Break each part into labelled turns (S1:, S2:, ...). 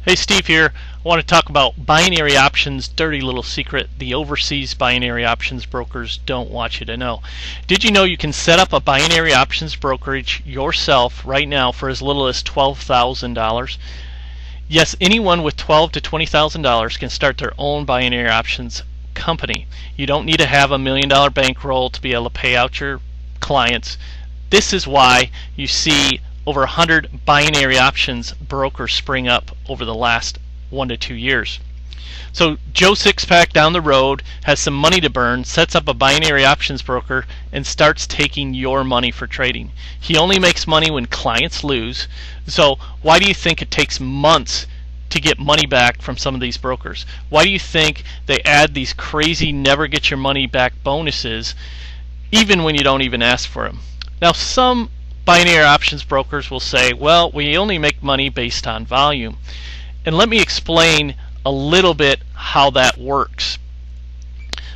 S1: Hey, Steve here. I want to talk about binary options, dirty little secret the overseas binary options brokers don't want you to know. Did you know you can set up a binary options brokerage yourself right now for as little as $12,000? Yes, anyone with $12,000 to $20,000 can start their own binary options company. You don't need to have $1 million bankroll to be able to pay out your clients. This is why you see over 100 binary options brokers spring up over the last 1 to 2 years. So Joe Sixpack down the road has some money to burn, sets up a binary options broker, and starts taking your money for trading. He only makes money when clients lose. So why do you think it takes months to get money back from some of these brokers? Why do you think they add these crazy never get your money back bonuses even when you don't even ask for them? Now, some binary options brokers will say, well, we only make money based on volume. And let me explain a little bit how that works.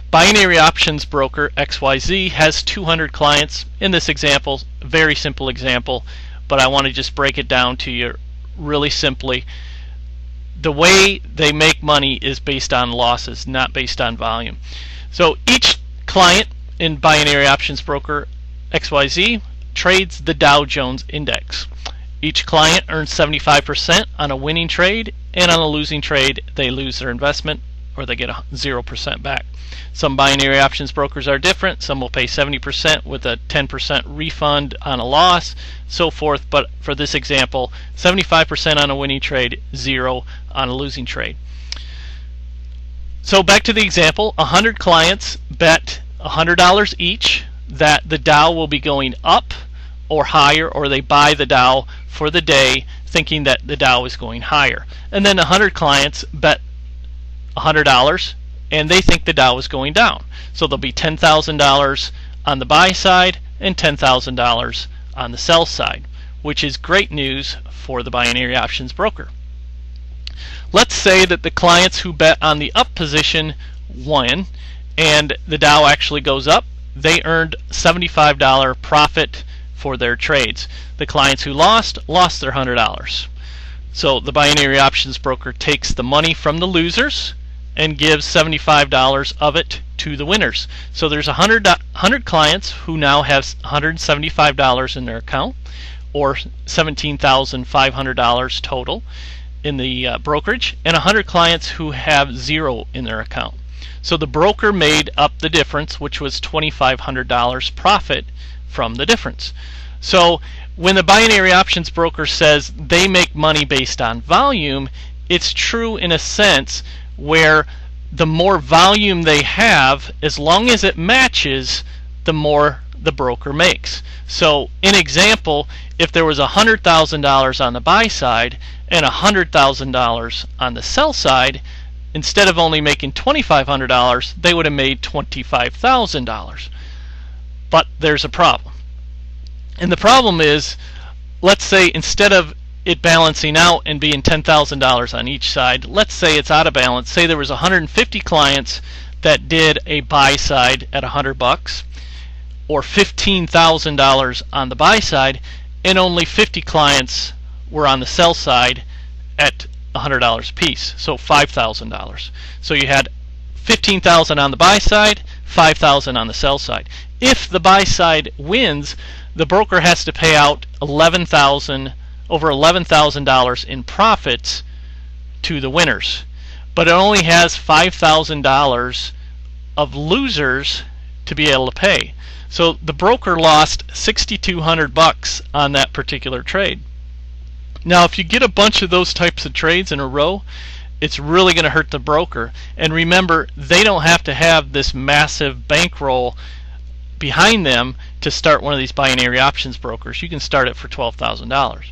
S1: Binary options broker XYZ has 200 clients. In this example, very simple example, but I want to just break it down to you really simply. The way they make money is based on losses, not based on volume. So each client in binary options broker XYZ trades the Dow Jones Index. Each client earns 75% on a winning trade, and on a losing trade they lose their investment or they get 0% back. Some binary options brokers are different. Some will pay 70% with a 10% refund on a loss, so forth. But for this example, 75% on a winning trade, 0 on a losing trade. So back to the example, 100 clients bet $100 each that the Dow will be going up or higher, or they buy the Dow for the day thinking that the Dow is going higher. And then 100 clients bet $100 and they think the Dow is going down. So there'll be $10,000 on the buy side and $10,000 on the sell side, which is great news for the binary options broker. Let's say that the clients who bet on the up position win and the Dow actually goes up. They earned $75 profit for their trades. The clients who lost their $100. So the binary options broker takes the money from the losers and gives $75 of it to the winners. So there's 100 clients who now have $175 in their account, or $17,500 total in the brokerage, and 100 clients who have 0 in their account. So the broker made up the difference, which was $2,500 profit from the difference. So when the binary options broker says they make money based on volume, it's true in a sense where the more volume they have, as long as it matches, the more the broker makes. So in example, if there was $100,000 on the buy side and $100,000 on the sell side, instead of only making $2,500, they would have made $25,000. But there's a problem. And the problem is, let's say instead of it balancing out and being $10,000 on each side, let's say it's out of balance. Say there was 150 clients that did a buy side at $100 or $15,000 on the buy side, and only 50 clients were on the sell side at $100 a piece, so $5,000. So you had $15,000 on the buy side, $5,000 on the sell side. If the buy side wins, the broker has to pay out over $11,000 in profits to the winners, but it only has $5,000 of losers to be able to pay. So the broker lost $6,200 on that particular trade. Now, if you get a bunch of those types of trades in a row, it's really going to hurt the broker. And remember, they don't have to have this massive bankroll behind them to start one of these binary options brokers. You can start it for $12,000.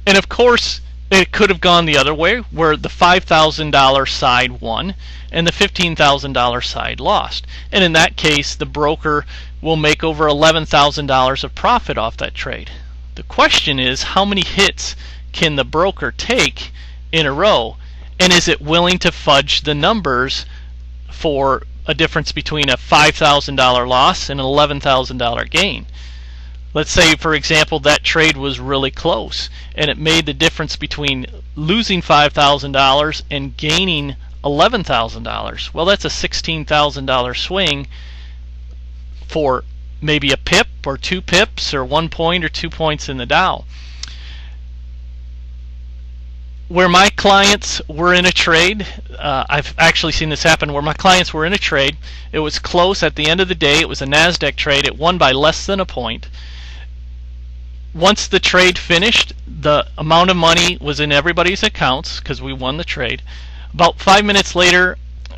S1: And of course, it could have gone the other way, where the $5,000 side won and the $15,000 side lost. And in that case, the broker will make over $11,000 of profit off that trade. The question is, how many hits can the broker take in a row? And is it willing to fudge the numbers for a difference between a $5,000 loss and an $11,000 gain? Let's say, for example, that trade was really close and it made the difference between losing $5,000 and gaining $11,000. Well, that's a $16,000 swing for maybe a pip or 2 pips or 1 point or 2 points in the Dow. Where my clients were in a trade, I've actually seen this happen, where my clients were in a trade, it was close at the end of the day, it was a NASDAQ trade, it won by less than a point. Once the trade finished, the amount of money was in everybody's accounts because we won the trade. About 5 minutes later,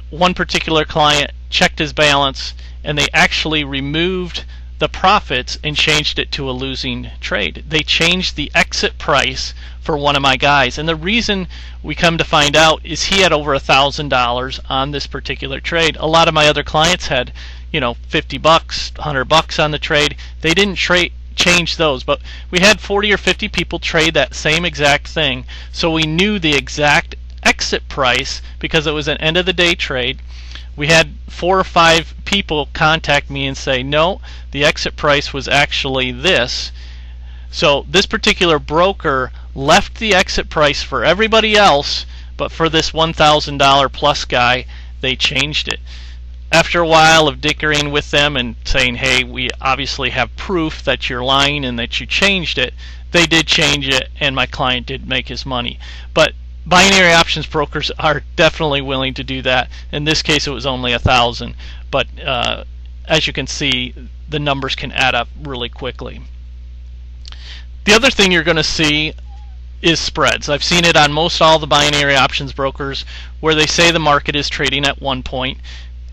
S1: one particular client checked his balance and they actually removed the profits and changed it to a losing trade. They changed the exit price for one of my guys, and the reason we come to find out is he had over $1,000 on this particular trade. A lot of my other clients had, $50, $100 on the trade. They didn't change those, but we had 40 or 50 people trade that same exact thing, so we knew the exact exit price because it was an end of the day trade. We had 4 or 5 people contact me and say, no, the exit price was actually this. So this particular broker left the exit price for everybody else, but for this $1,000 plus guy, they changed it. After a while of dickering with them and saying, hey, we obviously have proof that you're lying and that you changed it, they did change it and my client did make his money. But binary options brokers are definitely willing to do that. In this case, it was only 1,000, but as you can see, the numbers can add up really quickly. The other thing you're going to see is spreads. I've seen it on most all the binary options brokers where they say the market is trading at one point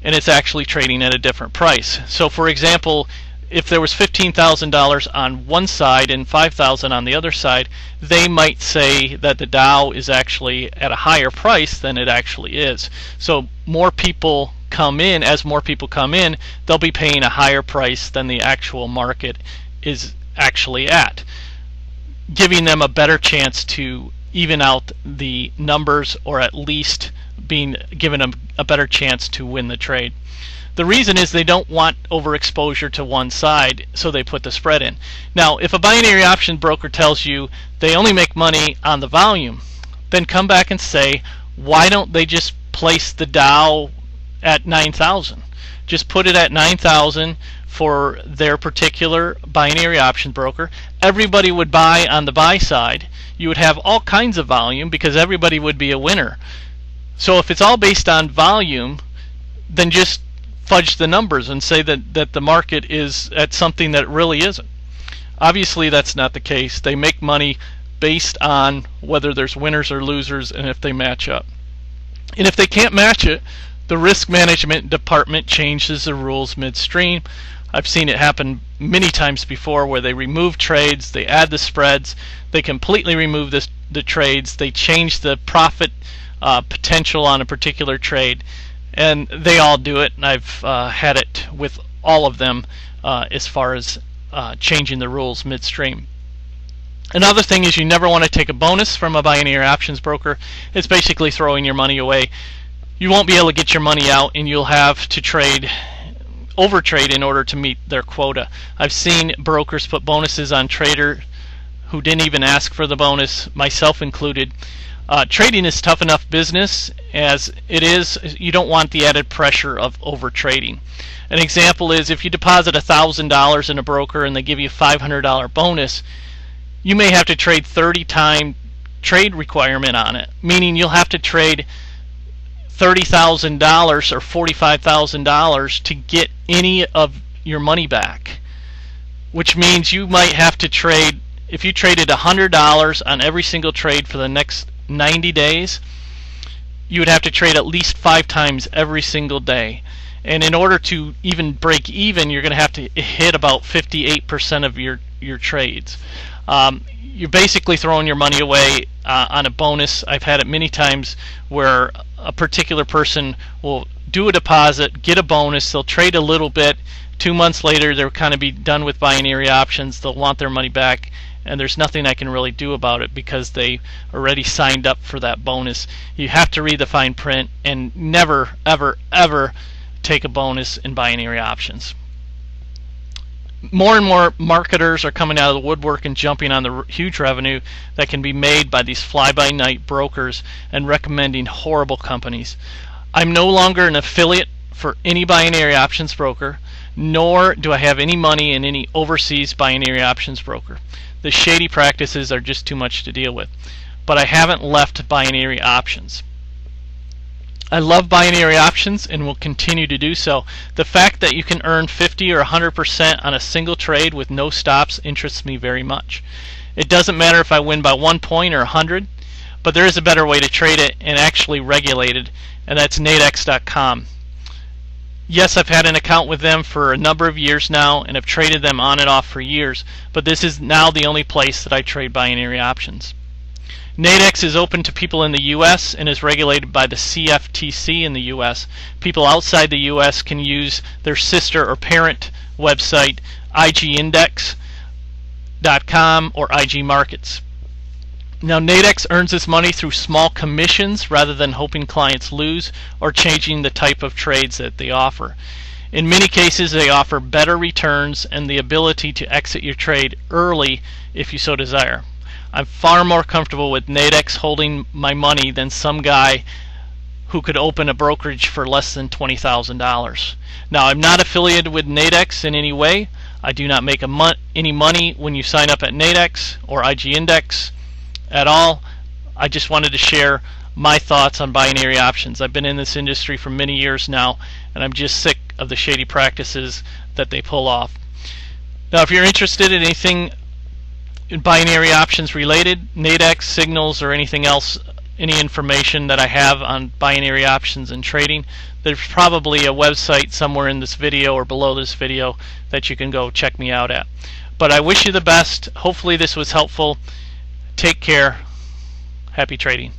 S1: and it's actually trading at a different price. So for example, if there was $15,000 on one side and $5,000 on the other side, they might say that the Dow is actually at a higher price than it actually is. So more people come in, as more people come in, they'll be paying a higher price than the actual market is actually at, giving them a better chance to even out the numbers, or at least being given them a better chance to win the trade. The reason is they don't want overexposure to one side, so they put the spread in. Now, if a binary option broker tells you they only make money on the volume, then come back and say, why don't they just place the Dow at 9,000? Just put it at 9,000 for their particular binary option broker. Everybody would buy on the buy side. You would have all kinds of volume because everybody would be a winner. So if it's all based on volume, then just fudge the numbers and say that the market is at something that it really isn't. Obviously that's not the case. They make money based on whether there's winners or losers and if they match up. And if they can't match it, the risk management department changes the rules midstream. I've seen it happen many times before where they remove trades, they add the spreads, they completely remove the trades, they change the profit potential on a particular trade, and they all do it, and I've had it with all of them as far as changing the rules midstream. Another thing is you never want to take a bonus from a binary options broker. It's basically throwing your money away. You won't be able to get your money out, and you'll have to overtrade in order to meet their quota. I've seen brokers put bonuses on traders who didn't even ask for the bonus, myself included. Trading is tough enough business as it is. You don't want the added pressure of overtrading. An example is if you deposit $1,000 in a broker and they give you a $500 bonus, you may have to trade 30-time trade requirement on it, meaning you'll have to trade $30,000 or $45,000 to get any of your money back, which means you might have to trade, if you traded $100 on every single trade for the next 90 days, you would have to trade at least 5 times every single day. And in order to even break even, you're going to have to hit about 58% of your trades. You're basically throwing your money away on a bonus. I've had it many times where a particular person will do a deposit, get a bonus, they'll trade a little bit, 2 months later they'll kind of be done with binary options, they'll want their money back, and there's nothing I can really do about it because they already signed up for that bonus. You have to read the fine print and never, ever, ever take a bonus in binary options. More and more marketers are coming out of the woodwork and jumping on the huge revenue that can be made by these fly-by-night brokers and recommending horrible companies. I'm no longer an affiliate for any binary options broker, nor do I have any money in any overseas binary options broker. The shady practices are just too much to deal with. But I haven't left binary options. I love binary options and will continue to do so. The fact that you can earn 50 or 100% on a single trade with no stops interests me very much. It doesn't matter if I win by 1 point or 100, but there is a better way to trade it and actually regulated, and that's nadex.com. Yes, I've had an account with them for a number of years now and have traded them on and off for years, but this is now the only place that I trade binary options. Nadex is open to people in the U.S. and is regulated by the CFTC in the U.S. People outside the U.S. can use their sister or parent website, igindex.com or IG Markets. Now, Nadex earns its money through small commissions rather than hoping clients lose or changing the type of trades that they offer. In many cases, they offer better returns and the ability to exit your trade early if you so desire. I'm far more comfortable with Nadex holding my money than some guy who could open a brokerage for less than $20,000. Now, I'm not affiliated with Nadex in any way. I do not make any money when you sign up at Nadex or IG Index at all. I just wanted to share my thoughts on binary options. I've been in this industry for many years now, and I'm just sick of the shady practices that they pull off. Now, if you're interested in anything binary options related, Nadex, signals, or anything else, any information that I have on binary options and trading, there's probably a website somewhere in this video or below this video that you can go check me out at. But I wish you the best. Hopefully this was helpful. Take care. Happy trading.